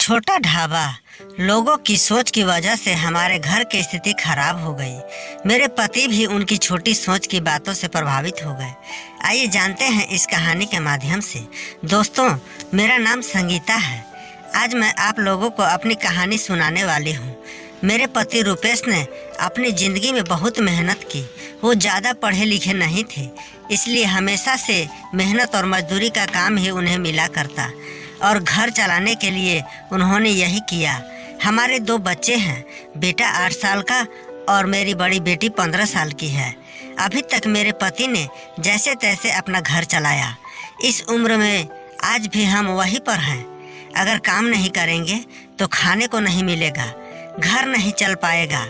छोटा ढाबा। लोगों की सोच की वजह से हमारे घर की स्थिति खराब हो गई। मेरे पति भी उनकी छोटी सोच की बातों से प्रभावित हो गए। आइए जानते हैं इस कहानी के माध्यम से। दोस्तों, मेरा नाम संगीता है। आज मैं आप लोगों को अपनी कहानी सुनाने वाली हूँ। मेरे पति रुपेश ने अपनी ज़िंदगी में बहुत मेहनत की। वो ज़्यादा पढ़े लिखे नहीं थे, इसलिए हमेशा से मेहनत और मजदूरी का काम ही उन्हें मिला करता और घर चलाने के लिए उन्होंने यही किया। हमारे 2 बच्चे हैं, बेटा 8 साल का और मेरी बड़ी बेटी 15 साल की है। अभी तक मेरे पति ने जैसे तैसे अपना घर चलाया। इस उम्र में आज भी हम वहीं पर हैं। अगर काम नहीं करेंगे तो खाने को नहीं मिलेगा, घर नहीं चल पाएगा,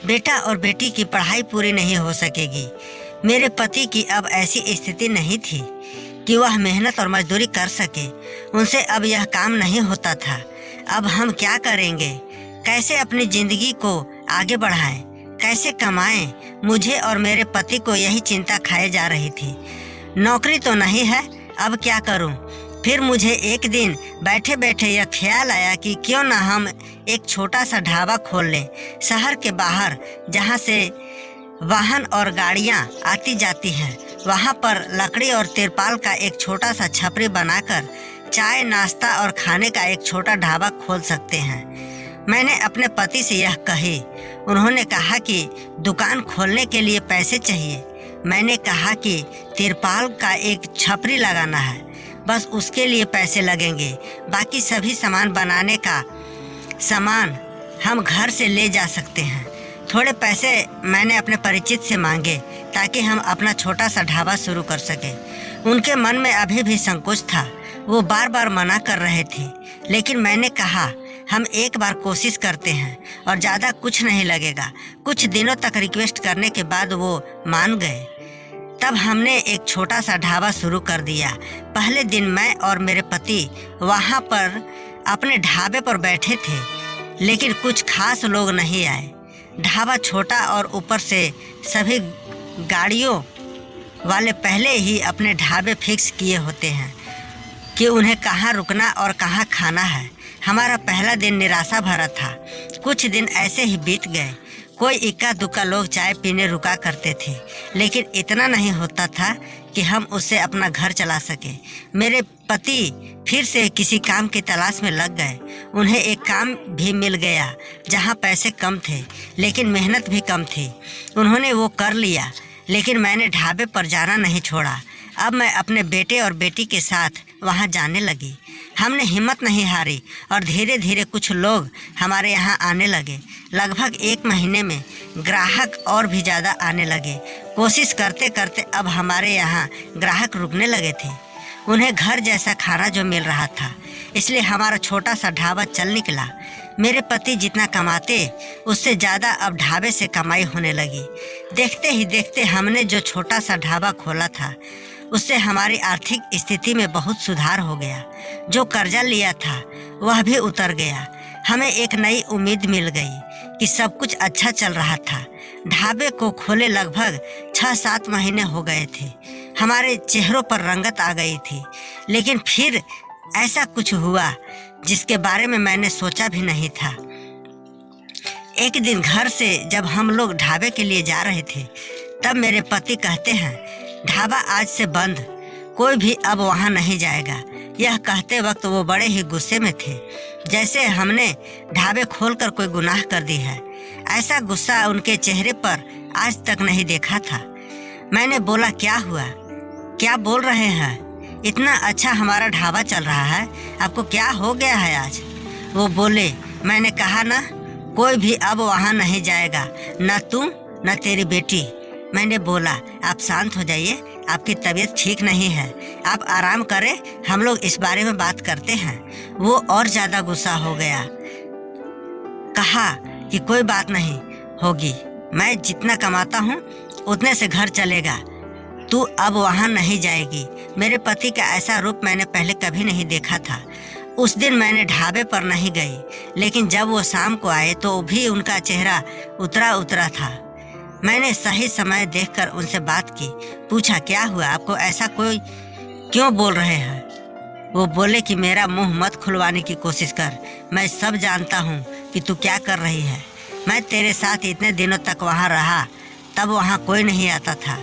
बेटा और बेटी की पढ़ाई पूरी नहीं हो सकेगी। मेरे पति की अब ऐसी स्थिति नहीं थी कि वह मेहनत और मजदूरी कर सके। उनसे अब यह काम नहीं होता था। अब हम क्या करेंगे? कैसे अपनी ज़िंदगी को आगे बढ़ाएं? कैसे कमाएं? मुझे और मेरे पति को यही चिंता खाए जा रही थी। नौकरी तो नहीं है, अब क्या करूं? फिर मुझे एक दिन बैठे बैठे यह ख्याल आया कि क्यों ना हम एक छोटा सा ढाबा खोल लें, शहर के बाहर, जहां से वाहन और गाड़ियां आती जाती हैं। वहां पर लकड़ी और तिरपाल का एक छोटा सा छपरी बनाकर चाय, नाश्ता और खाने का एक छोटा ढाबा खोल सकते हैं। मैंने अपने पति से यह कही। उन्होंने कहा कि दुकान खोलने के लिए पैसे चाहिए। मैंने कहा कि तिरपाल का एक छपरी लगाना है, बस उसके लिए पैसे लगेंगे। बाकी सभी सामान बनाने का सामान हम घर से ले जा सकते हैं। थोड़े पैसे मैंने अपने परिचित से मांगे ताकि हम अपना छोटा सा ढाबा शुरू कर सकें। उनके मन में अभी भी संकोच था। वो बार बार मना कर रहे थे, लेकिन मैंने कहा हम एक बार कोशिश करते हैं और ज़्यादा कुछ नहीं लगेगा। कुछ दिनों तक रिक्वेस्ट करने के बाद वो मान गए। तब हमने एक छोटा सा ढाबा शुरू कर दिया। पहले दिन मैं और मेरे पति वहाँ पर अपने ढाबे पर बैठे थे, लेकिन कुछ खास लोग नहीं आए। ढाबा छोटा और ऊपर से सभी गाड़ियों वाले पहले ही अपने ढाबे फिक्स किए होते हैं कि उन्हें कहाँ रुकना और कहाँ खाना है। हमारा पहला दिन निराशा भरा था। कुछ दिन ऐसे ही बीत गए। कोई इक्का दुक्का लोग चाय पीने रुका करते थे, लेकिन इतना नहीं होता था कि हम उससे अपना घर चला सके। मेरे पति फिर से किसी काम की तलाश में लग गए। उन्हें एक काम भी मिल गया जहां पैसे कम थे, लेकिन मेहनत भी कम थी। उन्होंने वो कर लिया, लेकिन मैंने ढाबे पर जाना नहीं छोड़ा। अब मैं अपने बेटे और बेटी के साथ वहां जाने लगी। हमने हिम्मत नहीं हारी और धीरे धीरे कुछ लोग हमारे यहाँ आने लगे। लगभग 1 महीने में ग्राहक और भी ज़्यादा आने लगे। कोशिश करते करते अब हमारे यहाँ ग्राहक रुकने लगे थे। उन्हें घर जैसा खाना जो मिल रहा था, इसलिए हमारा छोटा सा ढाबा चल निकला। मेरे पति जितना कमाते उससे ज़्यादा अब ढाबे से कमाई होने लगी। देखते ही देखते हमने जो छोटा सा ढाबा खोला था उससे हमारी आर्थिक स्थिति में बहुत सुधार हो गया। जो कर्जा लिया था वह भी उतर गया। हमें एक नई उम्मीद मिल गई कि सब कुछ अच्छा चल रहा था। ढाबे को खोले लगभग 6-7 महीने हो गए थे। हमारे चेहरों पर रंगत आ गई थी, लेकिन फिर ऐसा कुछ हुआ जिसके बारे में मैंने सोचा भी नहीं था। एक दिन घर से जब हम लोग ढाबे के लिए जा रहे थे, तब मेरे पति कहते हैं, ढाबा आज से बंद, कोई भी अब वहाँ नहीं जाएगा। यह कहते वक्त वो बड़े ही गुस्से में थे, जैसे हमने ढाबे खोलकर कोई गुनाह कर दी है। ऐसा गुस्सा उनके चेहरे पर आज तक नहीं देखा था। मैंने बोला, क्या हुआ? क्या बोल रहे हैं? इतना अच्छा हमारा ढाबा चल रहा है, आपको क्या हो गया है आज? वो बोले, मैंने कहा ना, कोई भी अब वहाँ नहीं जाएगा, न तुम न तेरी बेटी। मैंने बोला, आप शांत हो जाइए, आपकी तबीयत ठीक नहीं है, आप आराम करें, हम लोग इस बारे में बात करते हैं। वो और ज़्यादा गुस्सा हो गया। कहा कि कोई बात नहीं होगी, मैं जितना कमाता हूँ उतने से घर चलेगा, तू अब वहाँ नहीं जाएगी। मेरे पति का ऐसा रूप मैंने पहले कभी नहीं देखा था। उस दिन मैंने ढाबे पर नहीं गई, लेकिन जब वो शाम को आए तो भी उनका चेहरा उतरा था। मैंने सही समय देखकर उनसे बात की। पूछा, क्या हुआ? आपको ऐसा कोई क्यों बोल रहे हैं? वो बोले कि मेरा मुंह मत खुलवाने की कोशिश कर, मैं सब जानता हूँ कि तू क्या कर रही है। मैं तेरे साथ इतने दिनों तक वहाँ रहा, तब वहाँ कोई नहीं आता था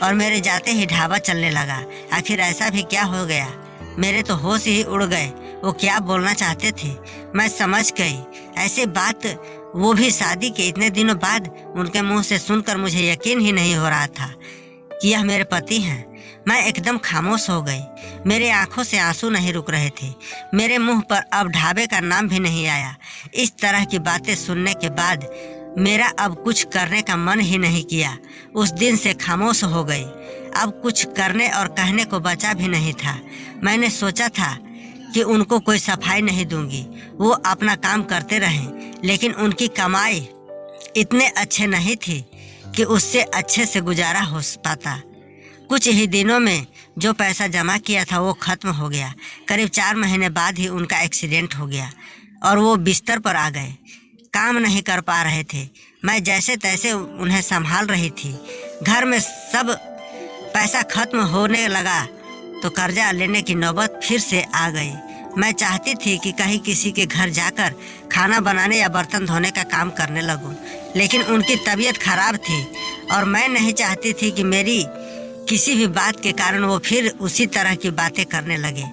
और मेरे जाते ही ढाबा चलने लगा। आखिर ऐसा भी क्या हो गया? मेरे तो होश ही उड़ गए। वो क्या बोलना चाहते थे मैं समझ गई। ऐसे बात, वो भी शादी के इतने दिनों बाद। उनके मुंह से सुनकर मुझे यकीन ही नहीं हो रहा था कि यह मेरे पति हैं। मैं एकदम खामोश हो गई। मेरे आंखों से आंसू नहीं रुक रहे थे। मेरे मुंह पर अब ढाबे का नाम भी नहीं आया। इस तरह की बातें सुनने के बाद मेरा अब कुछ करने का मन ही नहीं किया। उस दिन से खामोश हो गई। अब कुछ करने और कहने को बचा भी नहीं था। मैंने सोचा था कि उनको कोई सफाई नहीं दूंगी, वो अपना काम करते रहें, लेकिन उनकी कमाई इतने अच्छे नहीं थी कि उससे अच्छे से गुजारा हो पाता। कुछ ही दिनों में जो पैसा जमा किया था वो खत्म हो गया। करीब 4 महीने बाद ही उनका एक्सीडेंट हो गया और वो बिस्तर पर आ गए। काम नहीं कर पा रहे थे। मैं जैसे तैसे उन्हें संभाल रही थी। घर में सब पैसा खत्म होने लगा तो कर्जा लेने की नौबत फिर से आ गई। मैं चाहती थी कि कहीं किसी के घर जाकर खाना बनाने या बर्तन धोने का काम करने लगूं, लेकिन उनकी तबीयत खराब थी और मैं नहीं चाहती थी कि मेरी किसी भी बात के कारण वो फिर उसी तरह की बातें करने लगे।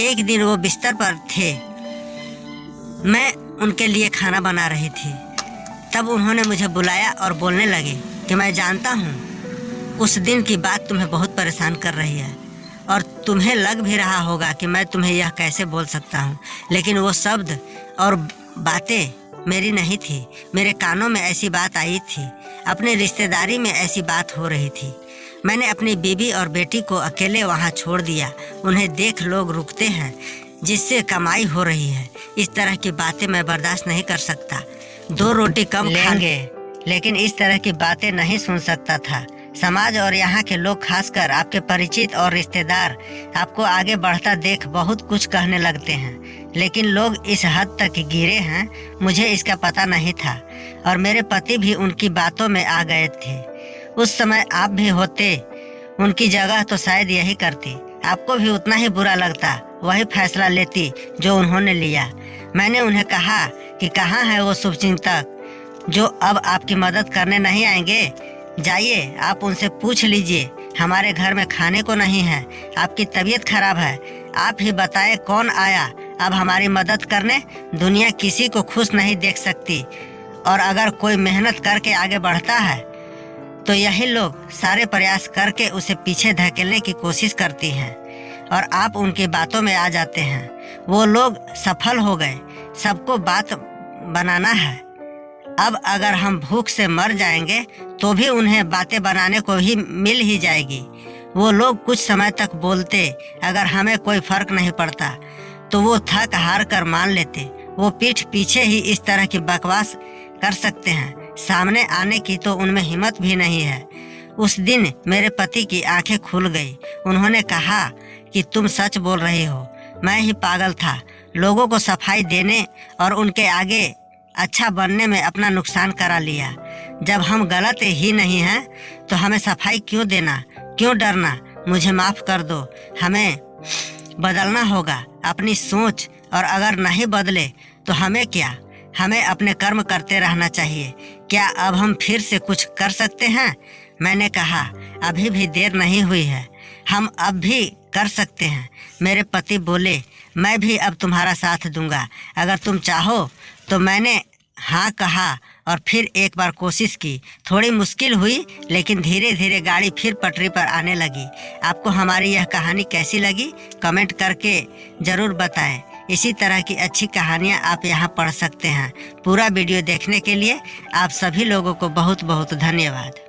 एक दिन वो बिस्तर पर थे, मैं उनके लिए खाना बना रही थी। तब उन्होंने मुझे बुलाया और बोलने लगे कि मैं जानता हूँ उस दिन की बात तुम्हें बहुत परेशान कर रही है और तुम्हें लग भी रहा होगा कि मैं तुम्हें यह कैसे बोल सकता हूँ, लेकिन वो शब्द और बातें मेरी नहीं थी। मेरे कानों में ऐसी बात आई थी, अपने रिश्तेदारी में ऐसी बात हो रही थी। मैंने अपनी बीवी और बेटी को अकेले वहाँ छोड़ दिया। उन्हें देख लोग रुकते हैं जिससे कमाई हो रही है। इस तरह की बातें मैं बर्दाश्त नहीं कर सकता। 2 रोटी कम लेंगे, लेकिन इस तरह की बातें नहीं सुन सकता था। समाज और यहाँ के लोग, खासकर आपके परिचित और रिश्तेदार, आपको आगे बढ़ता देख बहुत कुछ कहने लगते हैं, लेकिन लोग इस हद तक गिरे हैं मुझे इसका पता नहीं था और मेरे पति भी उनकी बातों में आ गए थे। उस समय आप भी होते उनकी जगह तो शायद यही करती। आपको भी उतना ही बुरा लगता, वही फैसला लेती जो उन्होंने लिया। मैंने उन्हें कहा कि कहाँ है वो शुभचिंतक जो अब आपकी मदद करने नहीं आएंगे। जाइए, आप उनसे पूछ लीजिए। हमारे घर में खाने को नहीं है, आपकी तबीयत खराब है। आप ही बताएं कौन आया अब हमारी मदद करने। दुनिया किसी को खुश नहीं देख सकती और अगर कोई मेहनत करके आगे बढ़ता है तो यही लोग सारे प्रयास करके उसे पीछे धकेलने की कोशिश करती हैं और आप उनकी बातों में आ जाते हैं। वो लोग सफल हो गए, सबको बात बनाना है। अब अगर हम भूख से मर जाएंगे तो भी उन्हें बातें बनाने को ही मिल ही जाएगी। वो लोग कुछ समय तक बोलते, अगर हमें कोई फर्क नहीं पड़ता तो वो थक हार कर मान लेते। वो पीठ पीछे ही इस तरह की बकवास कर सकते हैं, सामने आने की तो उनमें हिम्मत भी नहीं है। उस दिन मेरे पति की आंखें खुल गई। उन्होंने कहा कि तुम सच बोल रही हो, मैं ही पागल था। लोगों को सफाई देने और उनके आगे अच्छा बनने में अपना नुकसान करा लिया। जब हम गलत ही नहीं हैं तो हमें सफाई क्यों देना, क्यों डरना। मुझे माफ कर दो, हमें बदलना होगा अपनी सोच, और अगर नहीं बदले तो हमें क्या, हमें अपने कर्म करते रहना चाहिए। क्या अब हम फिर से कुछ कर सकते हैं? मैंने कहा अभी भी देर नहीं हुई है, हम अब भी कर सकते हैं। मेरे पति बोले मैं भी अब तुम्हारा साथ दूंगा अगर तुम चाहो तो। मैंने हाँ कहा और फिर एक बार कोशिश की। थोड़ी मुश्किल हुई, लेकिन धीरे धीरे गाड़ी फिर पटरी पर आने लगी। आपको हमारी यह कहानी कैसी लगी कमेंट करके ज़रूर बताएं। इसी तरह की अच्छी कहानियाँ आप यहाँ पढ़ सकते हैं। पूरा वीडियो देखने के लिए आप सभी लोगों को बहुत बहुत धन्यवाद।